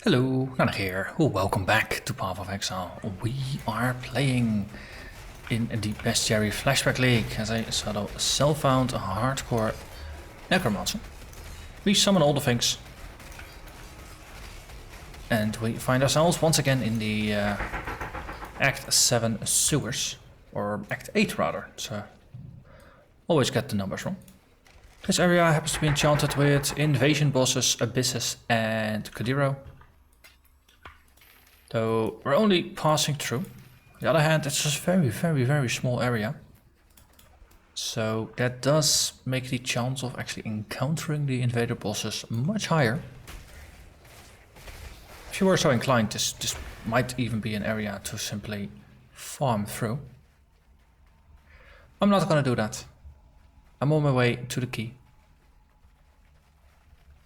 Hello, Narnach here. Welcome back to Path of Exile. We are playing in the Bestiary Flashback League as a sort of self-found hardcore Necromancer. We summon all the things. And we find ourselves once again in the Act 7 sewers. Or Act 8 rather, so always get the numbers wrong. This area happens to be enchanted with invasion bosses, abysses and Kadiro. So we're only passing through. On the other hand, it's just very small area. So that does make the chance of actually encountering the invader bosses much higher. If you were so inclined, this might even be an area to simply farm through. I'm not gonna do that. I'm on my way to the key,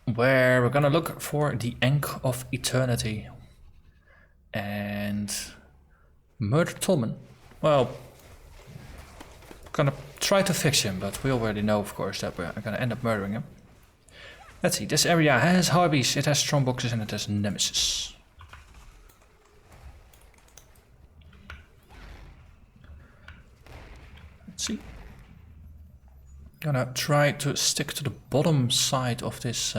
where we're gonna look for the Ankh of Eternity and murder Tolman. Well, gonna try to fix him, but we already know, of course, that we're gonna end up murdering him. Let's see, this area has Harbies, it has strong boxes, and it has Nemesis. Let's see. Gonna try to stick to the bottom side of this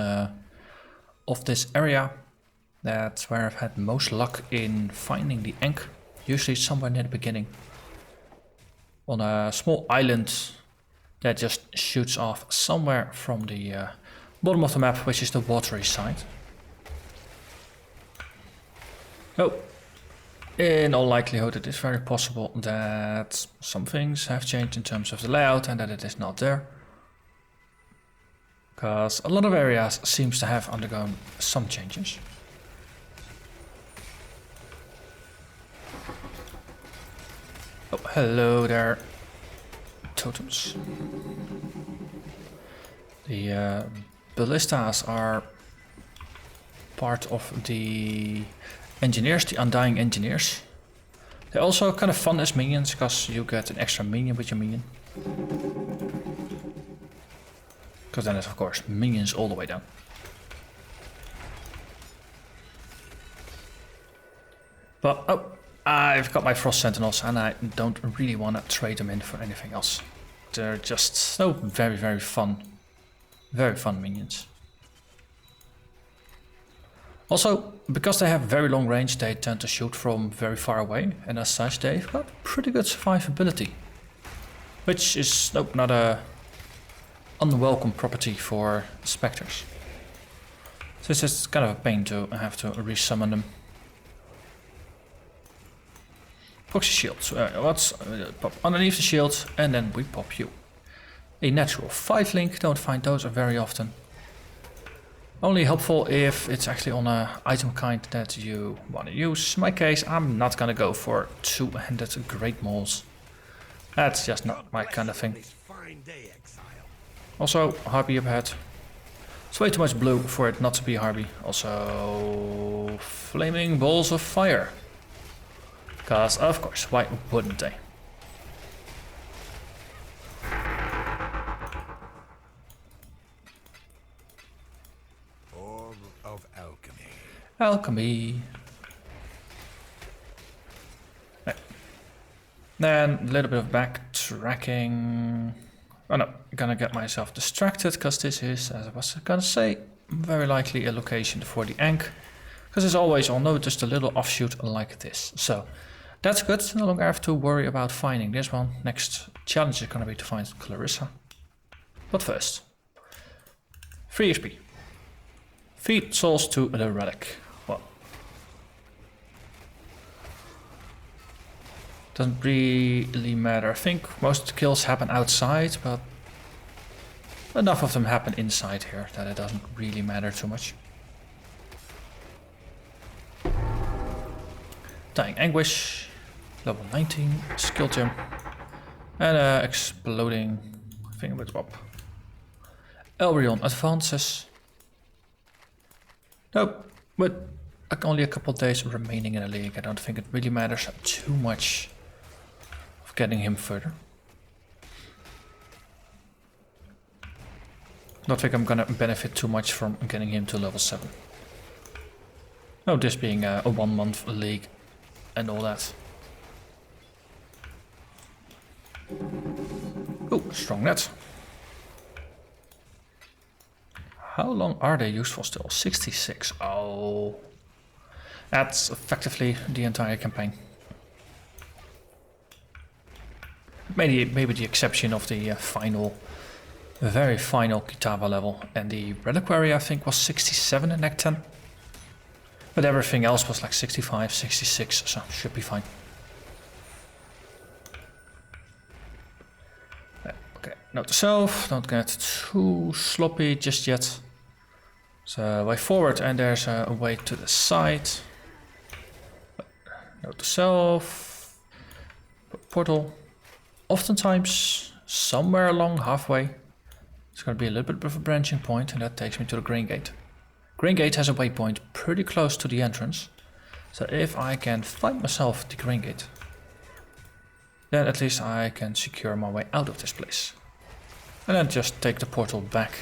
area. That's where I've had most luck in finding the Ankh. Usually somewhere near the beginning. On a small island that just shoots off somewhere from the bottom of the map, which is the watery side. Oh, in all likelihood it is very possible that some things have changed in terms of the layout and that it is not there. Because a lot of areas seems to have undergone some changes. Oh, hello there, totems. The ballistas are part of the engineers, the Undying Engineers. They're also kind of fun as minions, because you get an extra minion with your minion. Because then it's of course minions all the way down. But oh, I've got my Frost Sentinels and I don't really want to trade them in for anything else. They're just so very fun. Very fun minions. Also, because they have very long range, they tend to shoot from very far away, and as such they've got pretty good survivability. Which is not a unwelcome property for specters. So it's just kind of a pain to have to resummon them. Proxy shields. Let's pop underneath the shield and then we pop you. A natural 5 link, don't find those very often. Only helpful if it's actually on an item kind that you want to use. In my case, I'm not gonna go for two-handed great mauls. That's just not my kind of thing. Also, Harpy up ahead. It's way too much blue for it not to be Harpy. Also, flaming balls of fire. Because, of course, why wouldn't they? Orb of Alchemy. Alchemy. Right. Then a little bit of backtracking. Oh no, I'm gonna get myself distracted because this is, as I was gonna say, very likely a location for the Ankh. Because as always, I'll notice a little offshoot like this. So that's good. No longer have to worry about finding this one. Next challenge is gonna be to find Clarissa. But first, 3 HP. Feed souls to the relic. Well, doesn't really matter. I think most kills happen outside, but enough of them happen inside here that it doesn't really matter too much. Dying Anguish, level 19, skill gem, and exploding fingerbob. Elbrion advances. Nope, but only a couple of days remaining in the league. I don't think it really matters too much of getting him further. Don't think I'm gonna benefit too much from getting him to level 7. Oh, this being a 1 month league and all that. Oh, strong net. How long are they useful still? 66. Oh, that's effectively the entire campaign. Maybe the exception of the very final Kitava level, and the Reliquary I think was 67 in Act 10. But everything else was like 65, 66, so should be fine. Okay, note to self, don't get too sloppy just yet. So a way forward and there's a way to the side. Note to self, portal. Oftentimes, somewhere along halfway, it's going to be a little bit of a branching point, and that takes me to the Green Gate. Green Gate has a waypoint pretty close to the entrance, so if I can find myself the Green Gate, then at least I can secure my way out of this place. And then just take the portal back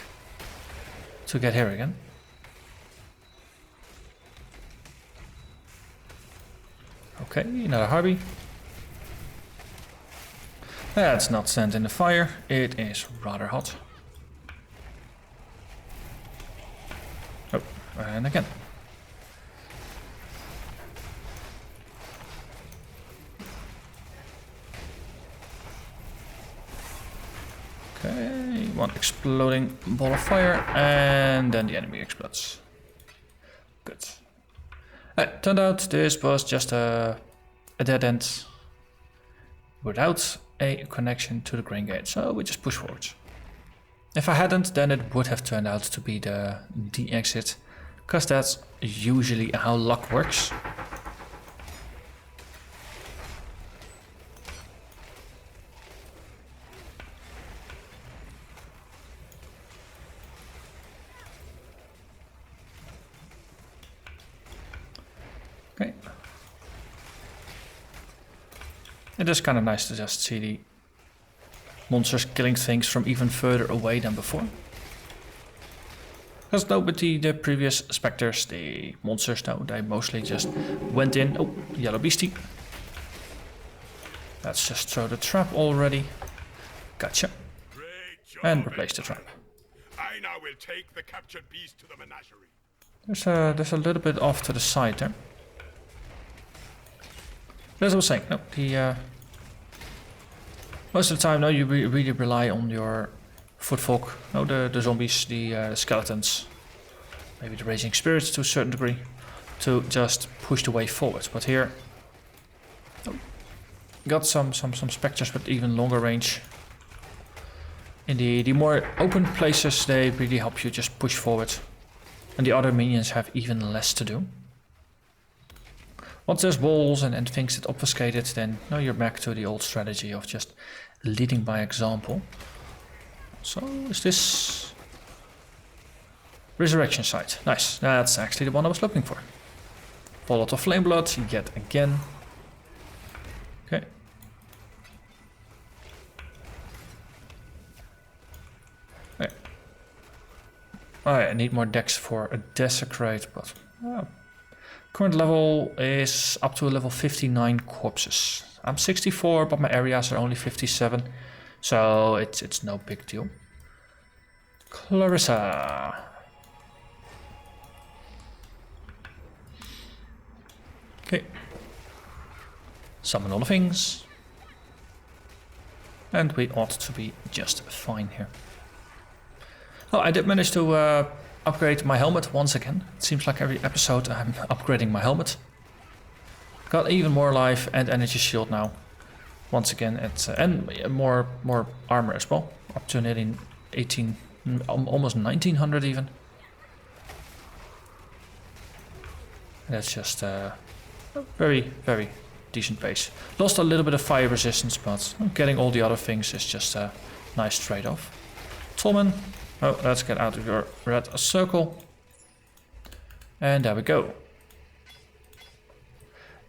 to get here again. Okay, another Harvey. That's not sand in the fire, it is rather hot. Oh, and again. Okay, one exploding ball of fire, and then the enemy explodes. Good. Turned out this was just a dead end without a connection to the Green Gate, so we just push forwards. If I hadn't, then it would have turned out to be the exit, because that's usually how luck works. Okay. It is kind of nice to just see the monsters killing things from even further away than before. Because though with the previous specters, the monsters, though, they mostly just went in. Oh, yellow beastie. Let's just throw the trap already. Gotcha. And replace the trap. I now will take the captured beast to the menagerie. There's a little bit off to the side there. As I was saying, no, most of the time, no, you really rely on your footfolk, no, the zombies, the skeletons, maybe the raging spirits to a certain degree, to just push the way forward. But here, oh, got some specters with even longer range. In the more open places, they really help you just push forward, and the other minions have even less to do. Once there's walls and things that obfuscate it, then no, you're back to the old strategy of just leading by example. So is this resurrection site? Nice, that's actually the one I was looking for. A lot of flame blood yet again. Okay. Okay. I need more decks for a desecrate, but current level is up to a level 59 corpses. I'm 64, but my areas are only 57, so it's no big deal. Clarissa. Okay. Summon all the things. And we ought to be just fine here. Oh, I did manage to upgrade my helmet once again. It seems like every episode I'm upgrading my helmet. Got even more life and energy shield now. Once again, it's and more armor as well. Up to nearly 18, almost 1900 even. And that's just very decent pace. Lost a little bit of fire resistance, but getting all the other things is just a nice trade-off. Tolman. Oh, let's get out of your red circle. And there we go.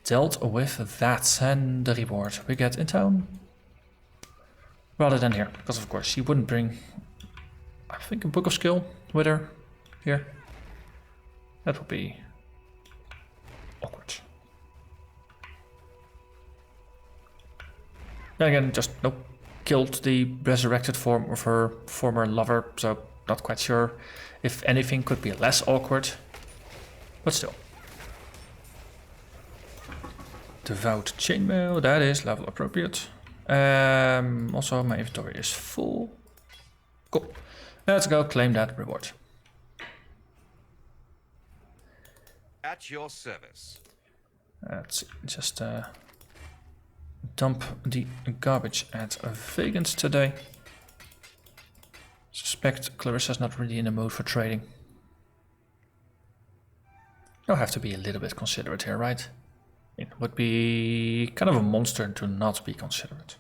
Dealt with that, and the reward we get in town. Rather than here, because of course she wouldn't bring, I think, a book of skill with her here. That would be Then again, just nope. Killed the resurrected form of her former lover, so not quite sure if anything could be less awkward. But still. Devout chainmail, that is level appropriate. Also, my inventory is full. Cool. Let's go claim that reward. At your service. Let's just dump the garbage at Vegans today. Suspect Clarissa's not really in the mood for trading. You'll have to be a little bit considerate here, right? It would be kind of a monster to not be considerate.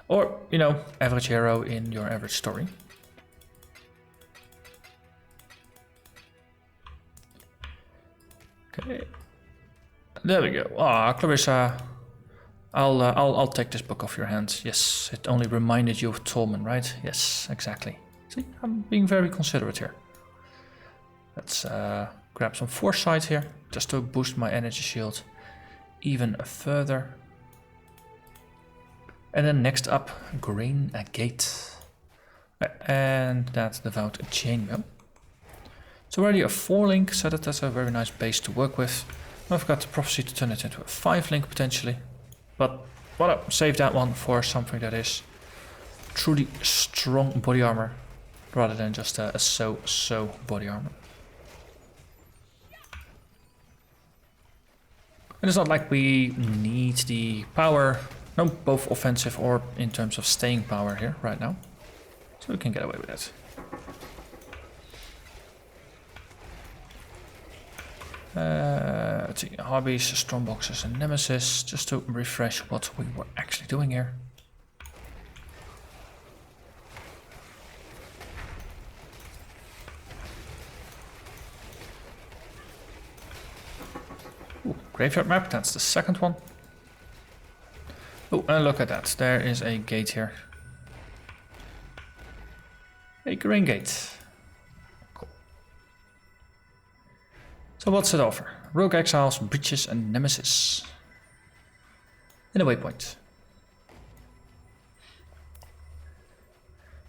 Or, you know, average hero in your average story. Okay. There we go. Ah, Clarissa. I'll take this book off your hands. Yes, it only reminded you of Tolman, right? Yes, exactly. See, I'm being very considerate here. Let's grab some foresight here, just to boost my energy shield even further. And then next up, Grain Gate. And that's Devout Chainmail. It's already a 4-link, so that's a very nice base to work with. I've got the Prophecy to turn it into a 5-link potentially. But well, save that one for something that is truly strong body armor, rather than just a so-so body armor. And it's not like we need the power, no, both offensive or in terms of staying power here right now. So we can get away with it. Let's see, hobbies, strong boxes and nemesis, just to refresh what we were actually doing here. Ooh, graveyard map, that's the second one. Oh, and look at that, there is a gate here. A grain gate. So what's it offer? Rogue Exiles, Breaches and Nemesis. And a waypoint.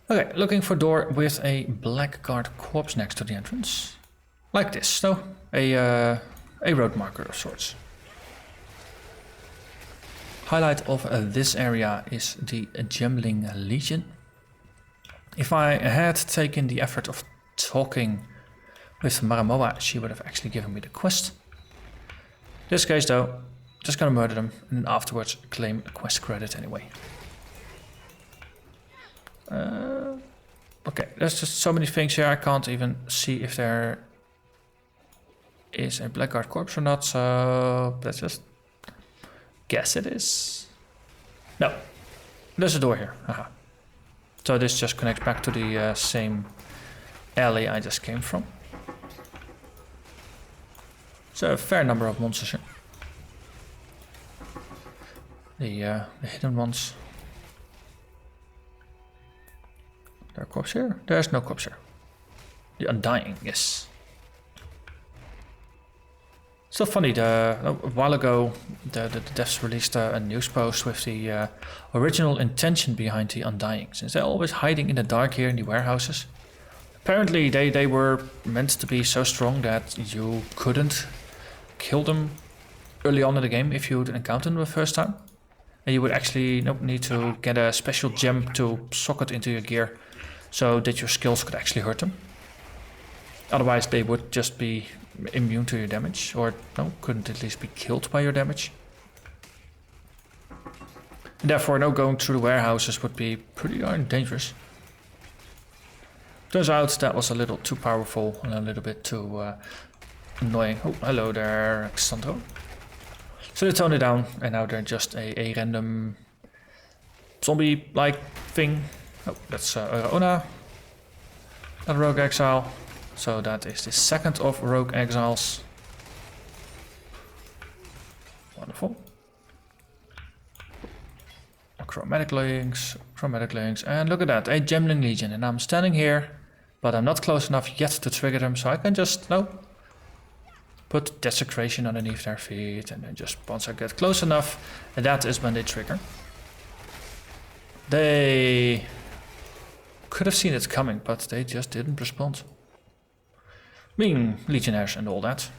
Okay, looking for door with a blackguard corpse next to the entrance. Like this, so a road marker of sorts. Highlight of this area is the Gemling Legion. If I had taken the effort of talking with Maramoa, she would have actually given me the quest. In this case though, just gonna murder them and then afterwards claim quest credit anyway. Okay, there's just so many things here, I can't even see if there is a blackguard corpse or not, so let's just guess it is. No, there's a door here, haha. So this just connects back to the same alley I just came from. So a fair number of monsters here. The hidden ones. There are corpse here? There's no corpse here. The Undying, yes. So funny, a while ago the devs released a news post with the original intention behind the Undying, since they're always hiding in the dark here in the warehouses. Apparently they were meant to be so strong that you couldn't kill them early on in the game if you encountered them the first time. And you would actually need to get a special gem to socket into your gear so that your skills could actually hurt them. Otherwise they would just be immune to your damage, or couldn't at least be killed by your damage. And therefore going through the warehouses would be pretty darn dangerous. Turns out that was a little too powerful and a little bit too annoying. Oh, hello there, Xanto. So they toned it down, and now they're just a random zombie-like thing. Oh, that's Ona, not Rogue Exile. So that is the second of Rogue Exiles. Wonderful. Chromatic links, and look at that, a Gemling Legion, and I'm standing here, but I'm not close enough yet to trigger them, so I can just put Desecration underneath their feet, and then just once I get close enough, and that is when they trigger. They could have seen it coming, but they just didn't respond. Being legionnaires and all that.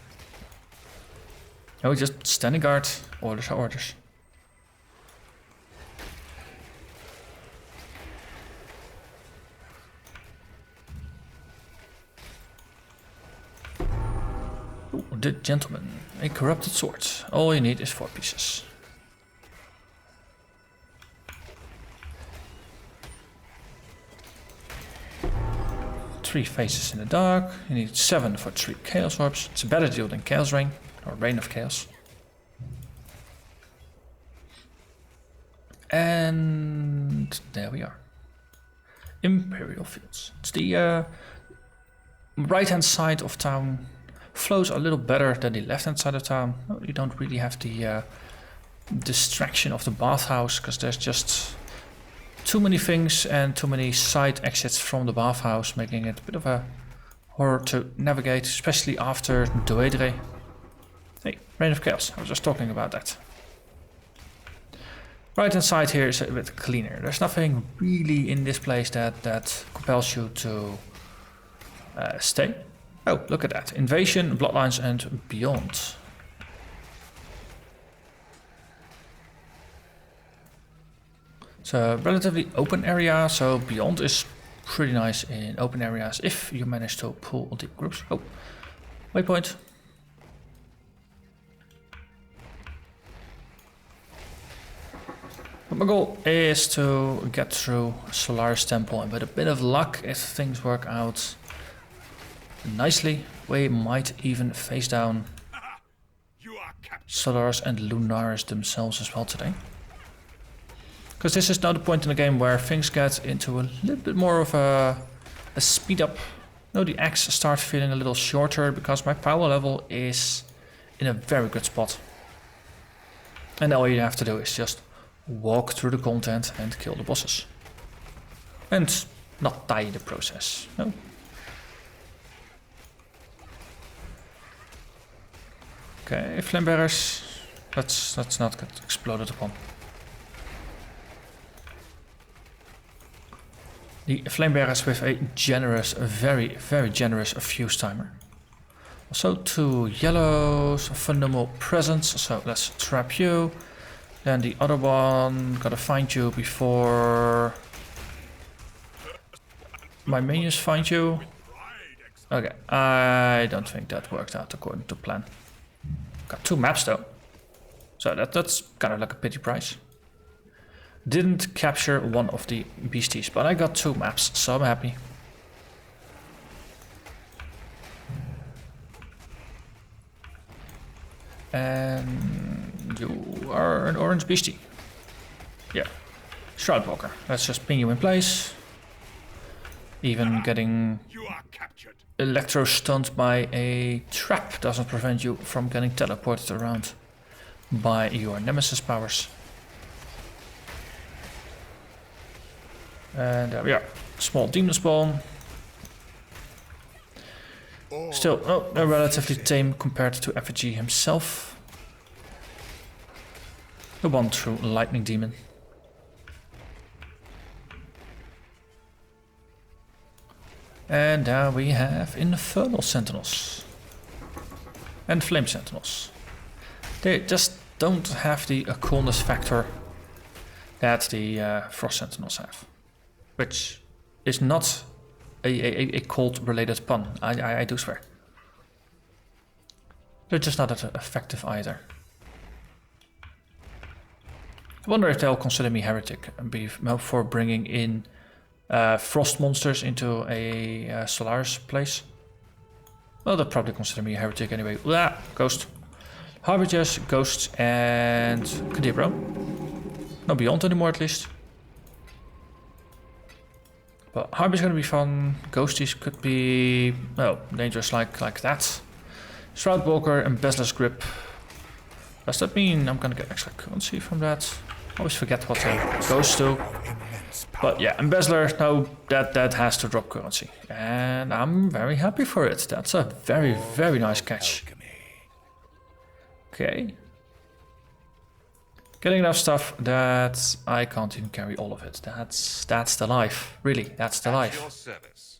No, just standing guard. Orders are orders. Ooh, the gentleman. A corrupted sword. All you need is 4 pieces. Three faces in the dark. You need 7 for 3 chaos orbs. It's a better deal than Chaos Rain or Rain of Chaos. And there we are. Imperial Fields. It's the right hand side of town. Flows a little better than the left hand side of town. You don't really have the distraction of the bathhouse because there's just too many things and too many side exits from the bathhouse, making it a bit of a horror to navigate, especially after Doedre. Hey, Rain of Chaos, I was just talking about that. Right hand side here is a bit cleaner. There's nothing really in this place that compels you to stay. Oh, look at that. Invasion, Bloodlines and Beyond. It's a relatively open area, so Beyond is pretty nice in open areas if you manage to pull the groups. Oh, waypoint. But my goal is to get through Solaris Temple, and with a bit of luck, if things work out nicely, we might even face down Solaris and Lunaris themselves as well today. Because this is now the point in the game where things get into a little bit more of a speed up. No, the axe starts feeling a little shorter because my power level is in a very good spot. And all you have to do is just walk through the content and kill the bosses. And not die in the process. No. Okay, flamebearers. Let's not get exploded upon. The flamebearers with a generous, very generous fuse timer. Also 2 yellows, phenomenal presence, so let's trap you. Then the other one, gotta find you before my minions find you. Okay, I don't think that worked out according to plan. Got 2 maps though, so that's kind of like a pity price. Didn't capture one of the beasties, but I got 2 maps, so I'm happy. And you are an orange beastie. Yeah. Shroudwalker. Let's just pin you in place. Even getting electro stunned by a trap doesn't prevent you from getting teleported around by your nemesis powers. And there we are. Small demon spawn. Still, relatively tame compared to Effigy himself. The one true lightning demon. And now we have Infernal Sentinels. And Flame Sentinels. They just don't have the coolness factor that the Frost Sentinels have. Which is not a cold related pun, I do swear. They're just not that effective either. I wonder if they'll consider me heretic for bringing in frost monsters into a Solaris place. Well, they'll probably consider me a heretic anyway. Ah, Ghost. Harbingers, Ghosts and Kadibro. No Beyond anymore at least. But Harbinger is gonna be fun. Ghosties could be, well, dangerous like that. Shroudwalker, Embezzler's Grip. Does that mean I'm gonna get extra currency from that? I always forget what ghosts do. But yeah, Embezzler, no, that has to drop currency. And I'm very happy for it. That's a very nice catch. Okay. Getting enough stuff that I can't even carry all of it. That's the life. Really, that's the At life. your service.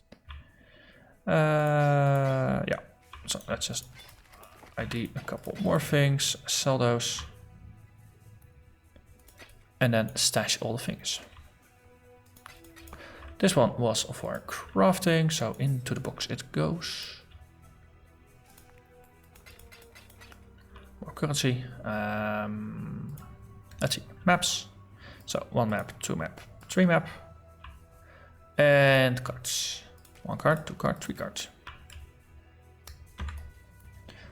Yeah. So let's just ID a couple more things, sell those, and then stash all the things. This one was for crafting, so into the box it goes. More currency. Let's see, maps. So 1 map, 2 map, 3 map, and cards. 1 card, 2 card, 3 cards.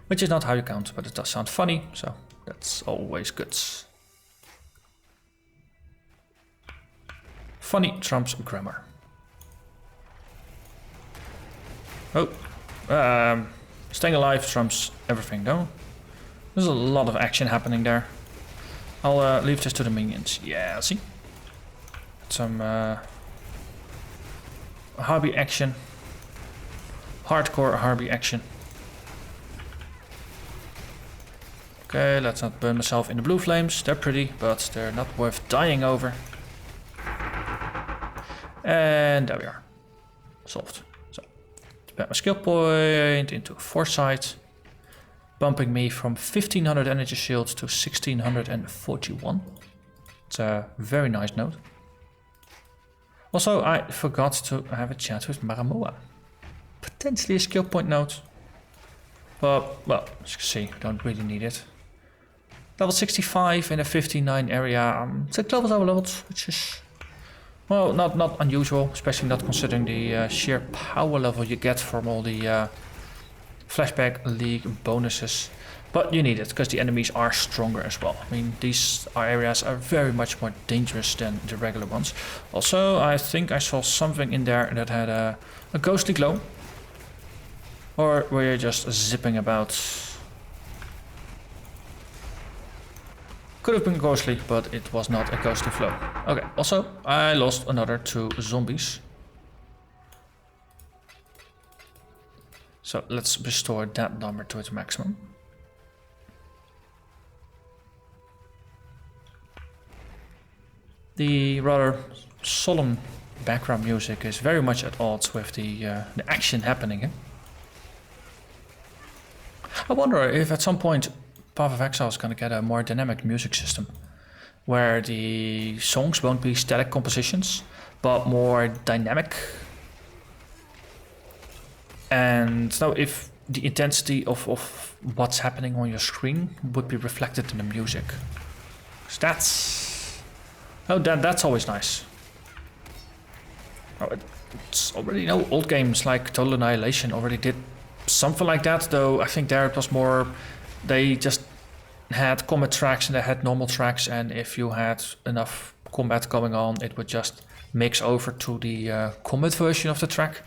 Which is not how you count, but it does sound funny, so that's always good. Funny trumps grammar. Oh, staying alive trumps everything though. There's a lot of action happening there. I'll leave this to the minions. Yeah, see? Some hobby action. Hardcore hobby action. Okay, let's not burn myself in the blue flames. They're pretty, but they're not worth dying over. And there we are. Solved. So, spend my skill point into foresight. Bumping me from 1500 energy shields to 1641. It's a very nice note. Also, I forgot to have a chat with Maramoa. Potentially a skill point note. But, well, as you can see, don't really need it. Level 65 in a 59 area. It's a global overload, which is, well, not unusual, especially not considering the sheer power level you get from all the Flashback League bonuses. But you need it, because the enemies are stronger as well. I mean, these areas are very much more dangerous than the regular ones. Also, I think I saw something in there that had a ghostly glow. Or were you just zipping about? Could have been ghostly, but it was not a ghostly flow. Okay, also, I lost another 2 zombies. So let's restore that number to its maximum. The rather solemn background music is very much at odds with the action happening here. I wonder if at some point Path of Exile is going to get a more dynamic music system, where the songs won't be static compositions, but more dynamic. And so if the intensity of what's happening on your screen would be reflected in the music. So that's always nice. Oh, it's already, old games like Total Annihilation already did something like that, though I think there it was more, they just had combat tracks and they had normal tracks, and if you had enough combat going on, it would just mix over to the combat version of the track.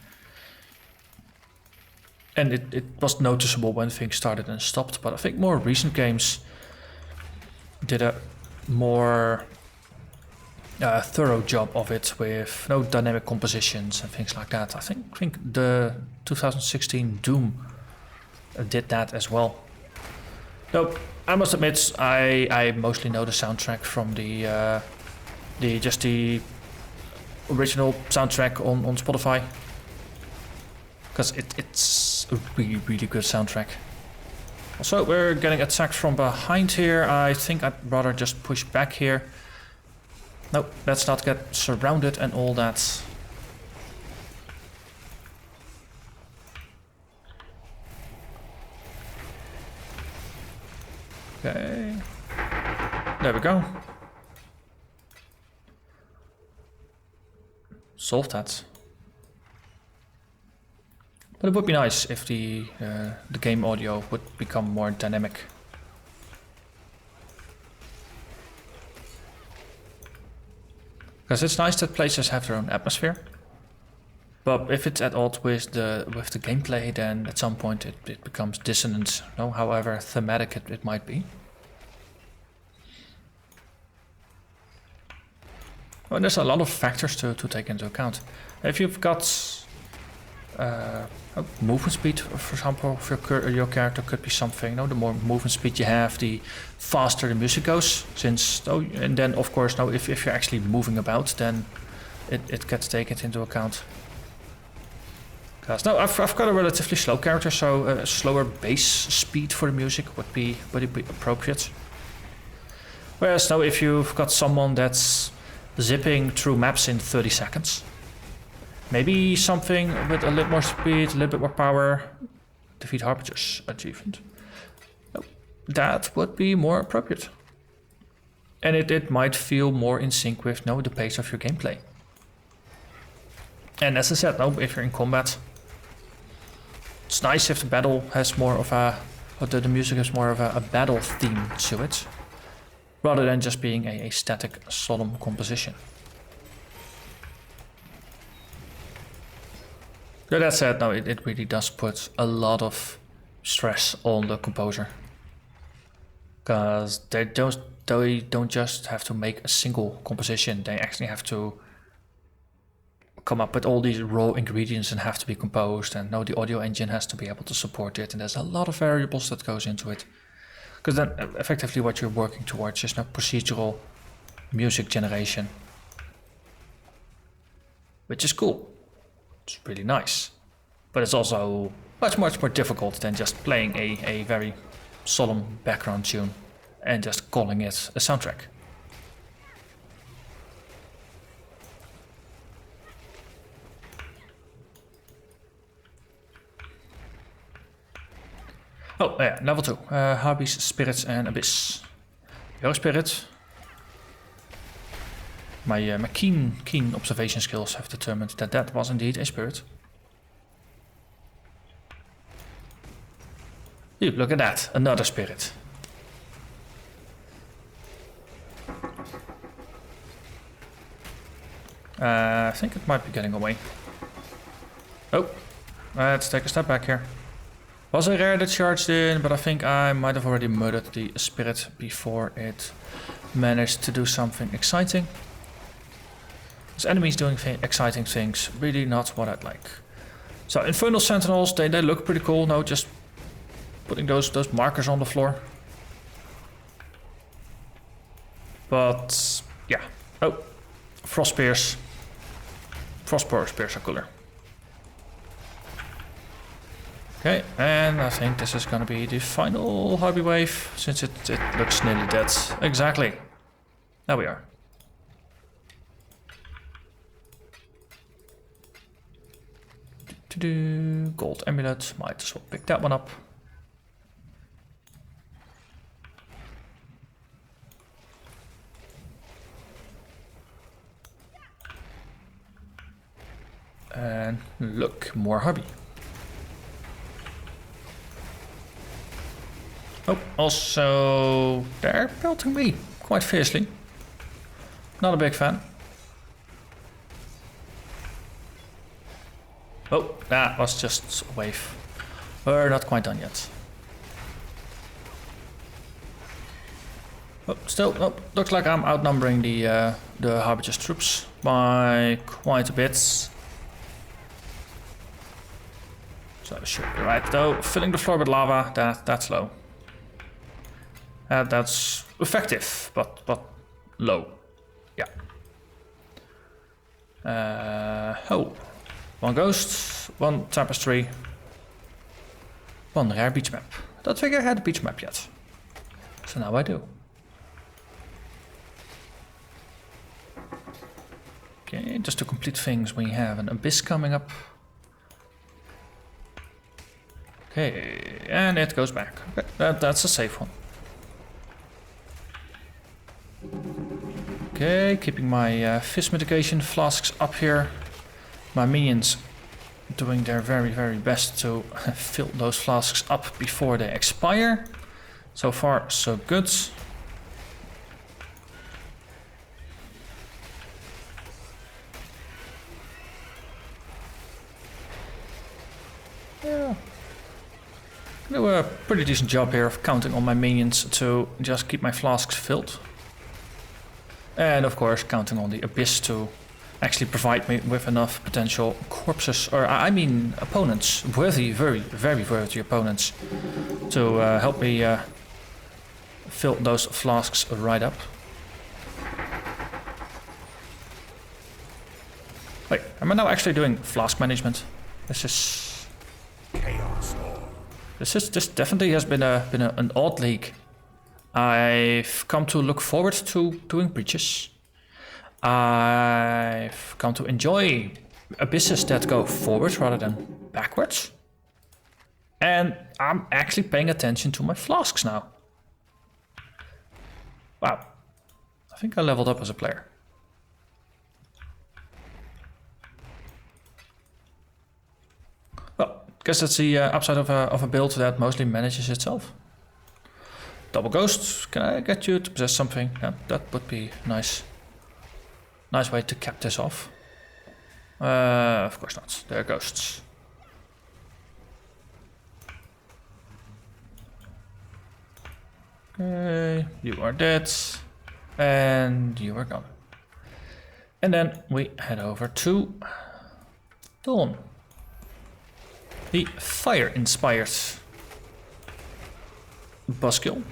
And it was noticeable when things started and stopped, but I think more recent games did a more thorough job of it, with no dynamic compositions and things like that. I think the 2016 Doom did that as well. Though I must admit, I mostly know the soundtrack from the original soundtrack on Spotify, because it's a really, really good soundtrack. Also, we're getting attacked from behind here. I think I'd rather just push back here. No, let's not get surrounded and all that. Okay. There we go. Solved that. But it would be nice if the game audio would become more dynamic. Because it's nice that places have their own atmosphere. But if it's at odds with the gameplay, then at some point it becomes dissonant, however thematic it might be. Well, there's a lot of factors to take into account. If you've got movement speed, for example, for your character could be something. The more movement speed you have, the faster the music goes. And then of course, if you're actually moving about, then it gets taken into account. Because I've got a relatively slow character, so a slower base speed for the music would be appropriate. Whereas now, if you've got someone that's zipping through maps in 30 seconds. Maybe something with a little more speed, a little bit more power. Defeat Harbinger's achievement. That would be more appropriate. And it might feel more in sync with the pace of your gameplay. And as I said, if you're in combat, it's nice if the battle has more of a, or the music has more of a battle theme to it, rather than just being a static, solemn composition. So that said, it really does put a lot of stress on the composer, because they don't just have to make a single composition, they actually have to come up with all these raw ingredients and have to be composed, and the audio engine has to be able to support it, and there's a lot of variables that goes into it. Because then effectively what you're working towards is procedural music generation, which is cool. It's really nice, but it's also much more difficult than just playing a very solemn background tune and just calling it a soundtrack. Oh yeah, level 2. Hobbies, Spirits and Abyss. Your Spirit. My keen observation skills have determined that was indeed a spirit. Look at that, another spirit. I think it might be getting away. Oh, let's take a step back here. Was a rare that charged in, but I think I might have already murdered the spirit before it managed to do something exciting. As enemies doing exciting things, really not what I'd like. So Infernal Sentinels, they look pretty cool. Now just putting those markers on the floor. But yeah. Oh, Frost Spears. Frostborer Spears are cooler. Okay, and I think this is gonna be the final hobby wave, since it looks nearly dead. Exactly. There we are. Gold amulet, might as well pick that one up. And look, more hobby. Oh, also they're pelting me quite fiercely. Not a big fan. Oh, that was just a wave. We're not quite done yet. Oh, still, oh, looks like I'm outnumbering the Harbinger's troops by quite a bit. So should be right though. Filling the floor with lava, that's low. That's effective, but low. Yeah. Oh. One ghost, one tapestry, one rare beach map. I don't think I had a beach map yet. So now I do. Okay, just to complete things, we have an abyss coming up. Okay, and it goes back. Okay, that's a safe one. Okay, keeping my fizz mitigation flasks up here. My minions doing their very best to fill those flasks up before they expire. So far, so good. Yeah. I do a pretty decent job here of counting on my minions to just keep my flasks filled. And of course, counting on the abyss to actually provide me with enough potential corpses, or I mean opponents, worthy, very worthy opponents, to help me fill those flasks right up. Wait, am I now actually doing flask management? This is Chaos Lord. this definitely has been an odd league. I've come to look forward to doing breaches. I've come to enjoy abysses that go forward rather than backwards. And I'm actually paying attention to my flasks now. Wow. I think I leveled up as a player. Well, I guess that's the upside of a build that mostly manages itself. Double Ghost, can I get you to possess something? Yeah, that would be nice. Nice way to cap this off. Of course not. They're ghosts. Okay, you are dead. And you are gone. And then we head over to Dawn. The fire-inspired buskill.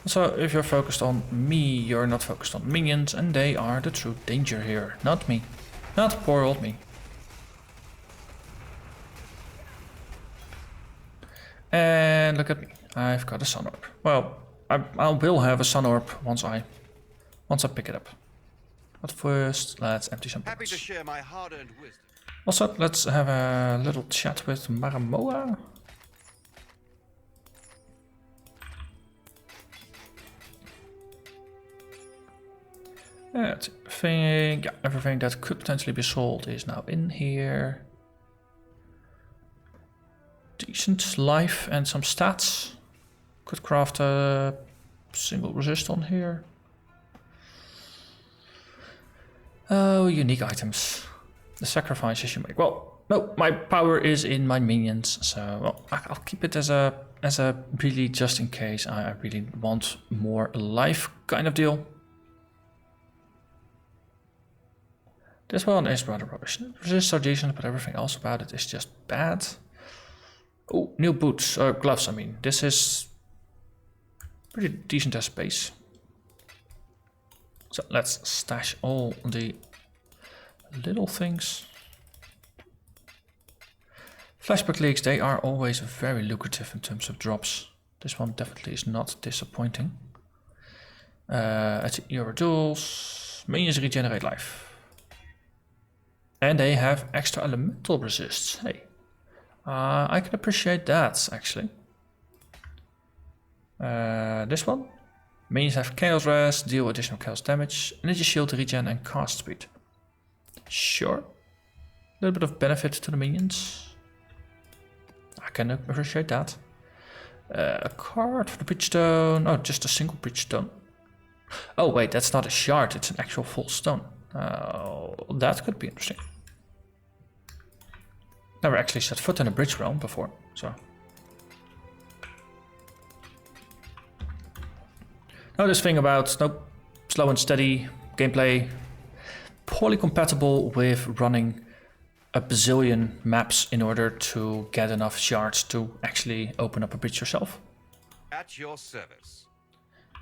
So if you're focused on me, you're not focused on minions, and they are the true danger here, not me. Not poor old me. And look at me, I've got a sun orb. Well, I will have a sun orb once I pick it up. But first, let's empty some Happy to pots. share my hard-earned wisdom. Also, let's have a little chat with Maramoa. Everything that could potentially be sold is now in here. Decent life and some stats. Could craft a single resist on here. Oh, unique items. The sacrifices you make. Well, no, my power is in my minions, so well, I'll keep it as a really just in case I really want more life kind of deal. This one is rather rubbish. Resists are decent, but everything else about it is just bad. Oh, new boots, or gloves, I mean. This is pretty decent as base. So let's stash all the little things. Flashback Leagues, they are always very lucrative in terms of drops. This one definitely is not disappointing. It's Euro duels. Minions regenerate life. And they have extra elemental resists. Hey, I can appreciate that actually. This one. Minions have chaos res, deal additional chaos damage, energy shield regen and cast speed. Sure. A little bit of benefit to the minions. I can appreciate that. A card for the bridgestone. Oh, just a single bridgestone. Oh wait, that's not a shard, it's an actual full stone. That could be interesting. Never actually set foot in a bridge realm before, so. Now this thing about slow and steady gameplay, poorly compatible with running a bazillion maps in order to get enough shards to actually open up a bridge yourself. At your service.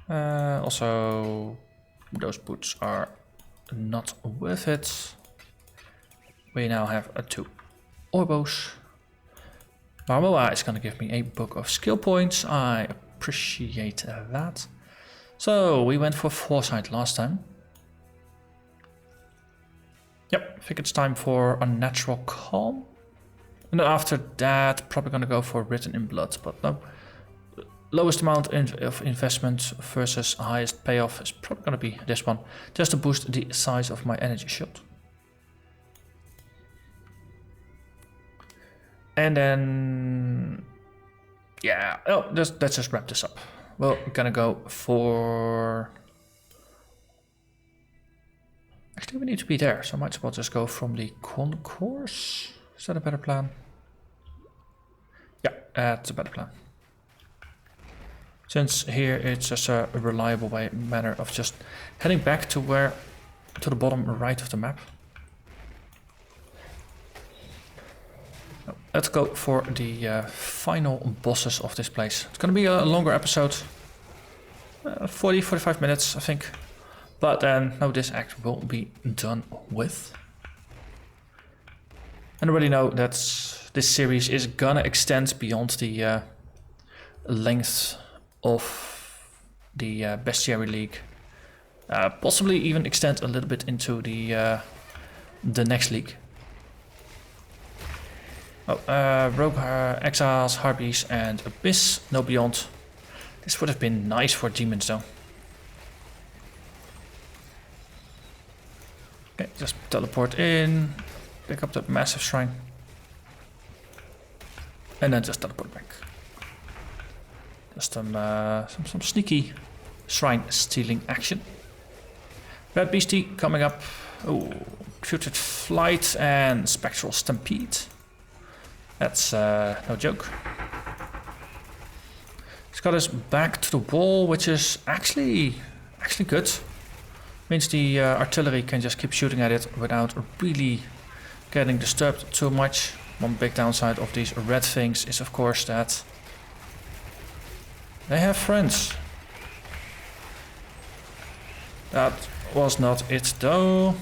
Also, those boots are not worth it. We now have a 2 orbos. Marmoa is going to give me a book of skill points. I appreciate that. So we went for foresight last time. Yep, I think it's time for Unnatural Calm. And then after that, probably going to go for Written in Blood. But no, lowest amount of investment versus highest payoff is probably going to be this one. Just to boost the size of my energy shield. And then, yeah, let's just wrap this up. Well, we're gonna go for... Actually, we need to be there, so I might as well just go from the concourse. Is that a better plan? Yeah, that's a better plan. Since here it's just a reliable manner of just heading back to the bottom right of the map. Let's go for the final bosses of this place. It's gonna be a longer episode. 40-45 minutes, I think. But then, no, this act will be done with. And I already know that this series is gonna extend beyond the length of the Bestiary League. Possibly even extend a little bit into the next league. Oh, Rogue Exiles, Harpies and Abyss, no beyond. This would have been nice for demons though. Okay, just teleport in, pick up that massive shrine. And then just teleport back. Just some sneaky shrine stealing action. Red Beastie coming up. Oh, Putrid Flight and Spectral Stampede. That's no joke. It's got us back to the wall, which is actually good. Means the artillery can just keep shooting at it without really getting disturbed too much. One big downside of these red things is of course that they have friends. That was not it though.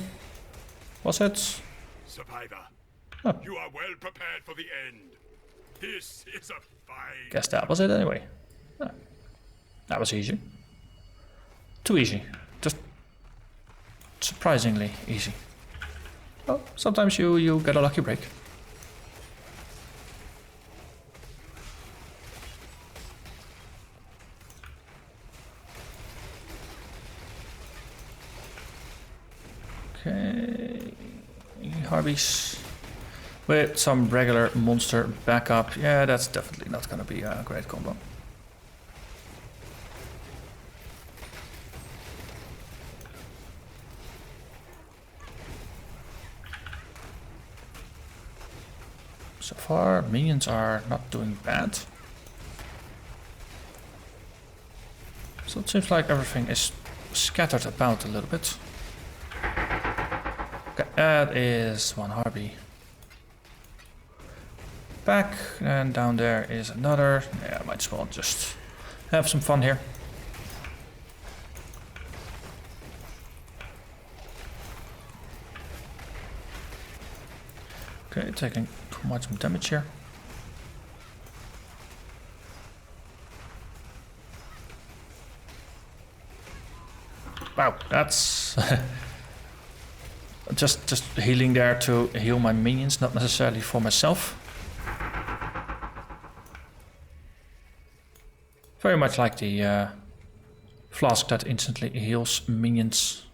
Was it? Survivor, Oh. you are well prepared for the end. This is a fine... Guess that was it anyway. Oh. That was easy. Too easy. Just surprisingly easy. Well, sometimes you get a lucky break. Okay, Harpies with some regular monster backup. Yeah, that's definitely not gonna be a great combo. So far, minions are not doing bad. So it seems like everything is scattered about a little bit. Okay, that is one Harpy. Back, and down there is another. Yeah, I might as well just have some fun here. Okay, taking too much damage here. Wow, that's just healing there to heal my minions, not necessarily for myself. Very much like the flask that instantly heals minions.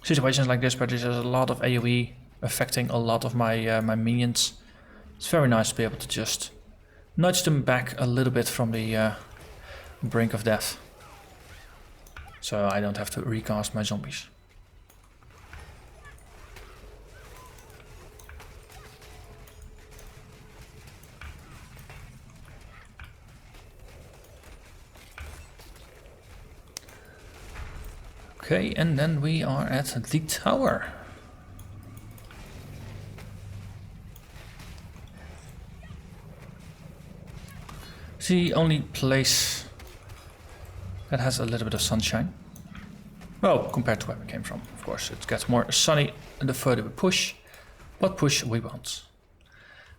Situations like this where there's a lot of AoE affecting a lot of my my minions. It's very nice to be able to just nudge them back a little bit from the brink of death. So I don't have to recast my zombies. Okay, and then we are at the tower. It's the only place that has a little bit of sunshine. Well, compared to where we came from, of course. It gets more sunny the further we push. What push we want.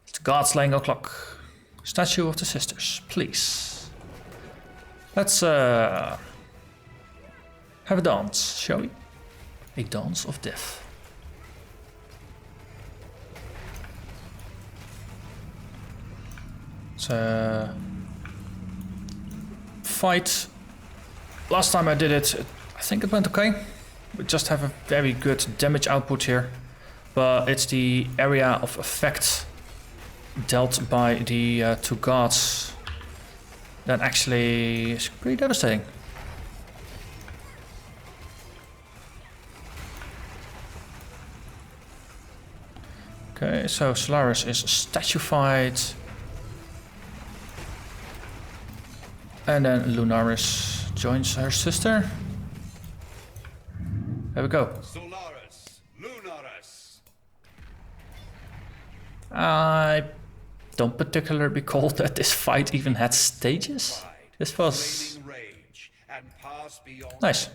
It's the God Slaying O'Clock. Statue of the Sisters, please. Let's have a dance, shall we? A dance of death. It's a fight. Last time I did it, I think it went okay. We just have a very good damage output here. But it's the area of effect dealt by the two gods that actually is pretty devastating. Okay, so Solaris is statuified. And then Lunaris joins her sister. There we go. Solaris, Lunaris. I don't particularly recall that this fight even had stages. This was Rage and pass beyond. nice.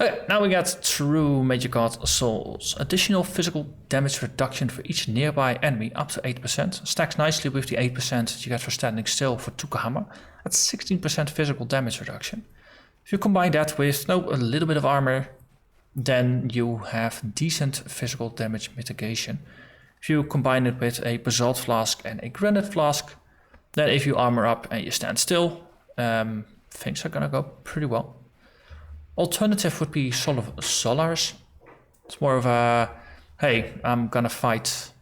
Okay, now we got true Major God Souls. Additional physical damage reduction for each nearby enemy up to 8%. Stacks nicely with the 8% that you get for standing still for Tukahama. That's 16% physical damage reduction. If you combine that with a little bit of armor, then you have decent physical damage mitigation. If you combine it with a Basalt Flask and a Granite Flask, then if you armor up and you stand still, things are gonna go pretty well. Alternative would be Solaris. It's more of a, hey, I'm gonna fight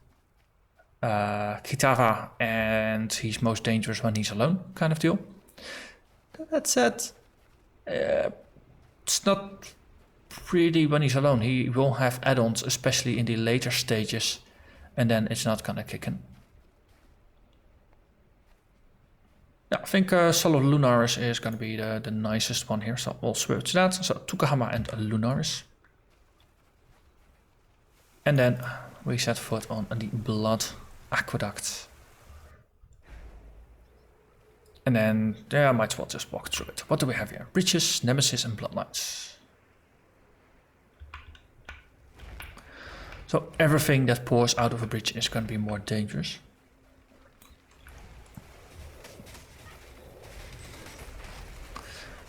Kitara and he's most dangerous when he's alone kind of deal. That said, it's not really when he's alone. He will have add-ons, especially in the later stages, and then it's not gonna kick in. Yeah, I think Solo Lunaris is going to be the nicest one here, so we'll switch to that. So Tukahama and Lunaris. And then we set foot on the Blood Aqueduct. And then, yeah, I might as well just walk through it. What do we have here? Breaches, Nemesis, and Bloodlines. So everything that pours out of a breach is going to be more dangerous.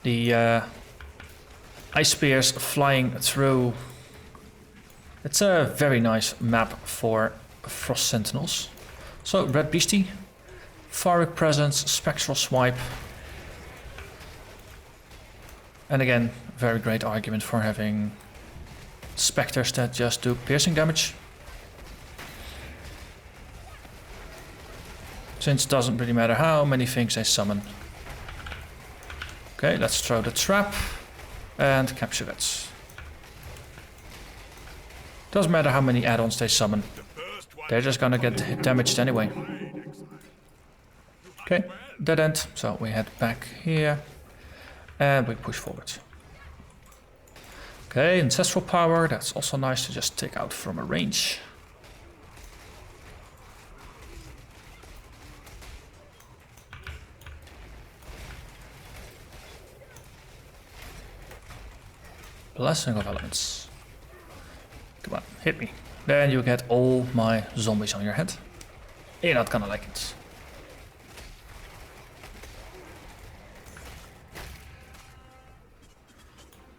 The ice spears flying through. It's a very nice map for Frost Sentinels. So Red Beastie, Pharric Presence, Spectral Swipe. And again, very great argument for having specters that just do piercing damage. Since it doesn't really matter how many things they summon. Okay, let's throw the trap and capture it. Doesn't matter how many add-ons they summon. They're just gonna get damaged anyway. Okay, dead end. So we head back here and we push forward. Okay, Ancestral Power. That's also nice to just take out from a range. Blessing of Elements. Come on, hit me. Then you get all my zombies on your head. You're not gonna like it.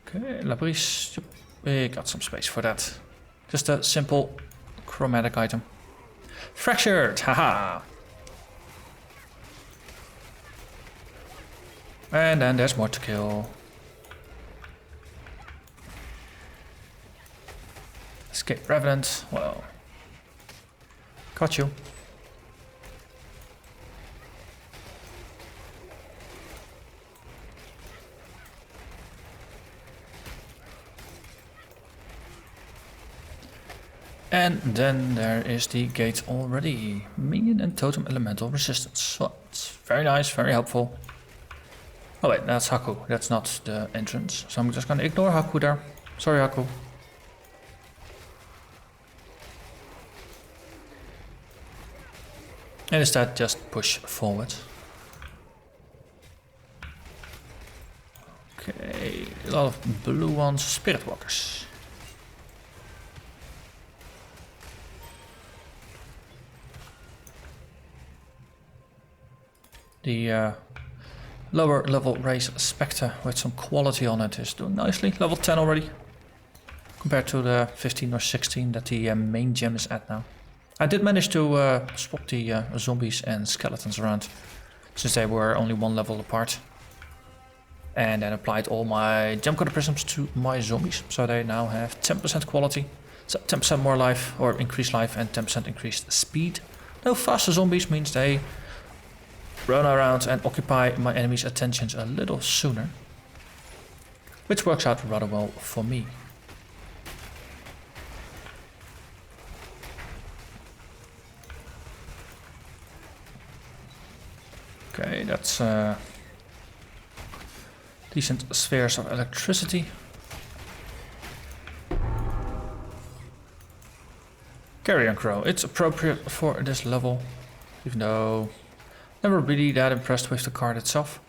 Okay, Labris. We got some space for that. Just a simple chromatic item. Fractured, haha. And then there's more to kill. Escape Revenant, well, got you. And then there is the gate already. Minion and Totem Elemental Resistance. Well, it's very nice, very helpful. Oh wait, that's Haku, that's not the entrance. So I'm just gonna ignore Haku there. Sorry Haku. And instead just push forward. Okay, a lot of blue ones, Spirit Walkers. The lower level race Spectre with some quality on it is doing nicely. Level 10 already. Compared to the 15 or 16 that the main gem is at now. I did manage to swap the zombies and skeletons around, since they were only one level apart. And then applied all my gem coated prisms to my zombies, so they now have 10% quality, so 10% more life, or increased life, and 10% increased speed. No faster zombies means they run around and occupy my enemy's attentions a little sooner, which works out rather well for me. Okay, that's Decent spheres of electricity. Carrion Crow, it's appropriate for this level, even though never really that impressed with the card itself.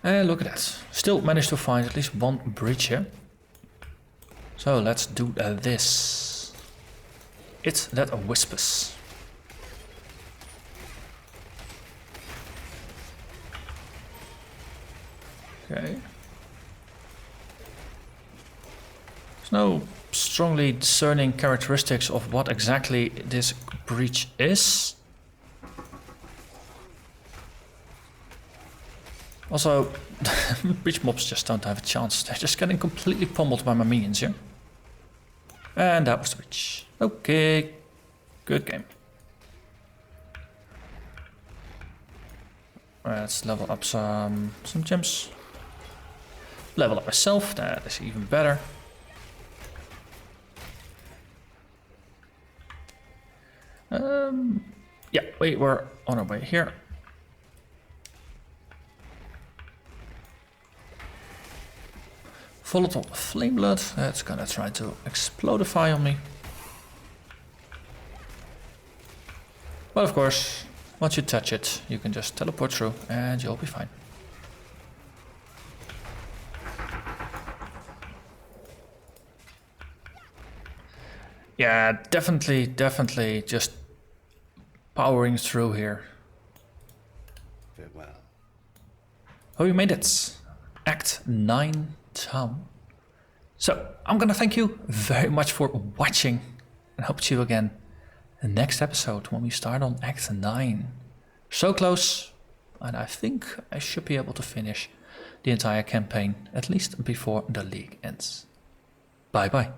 And look at that, still managed to find at least one breach here. So let's do this. It's that Whispus. Okay. There's no strongly discerning characteristics of what exactly this breach is. Also, breach mobs just don't have a chance. They're just getting completely pummeled by my minions here. And that was the breach. Okay, good game. Let's level up some gems. Level up myself, that is even better. Yeah, we were on our way here. Volatile Flame Blood, that's gonna try to explodify on me. But of course, once you touch it, you can just teleport through and you'll be fine. Yeah, definitely just powering through here. Farewell. Oh, you made it. Act 9 Town. So, I'm gonna thank you very much for watching and hope to see you again in the next episode when we start on Act 9. So close, and I think I should be able to finish the entire campaign, at least before the league ends. Bye bye.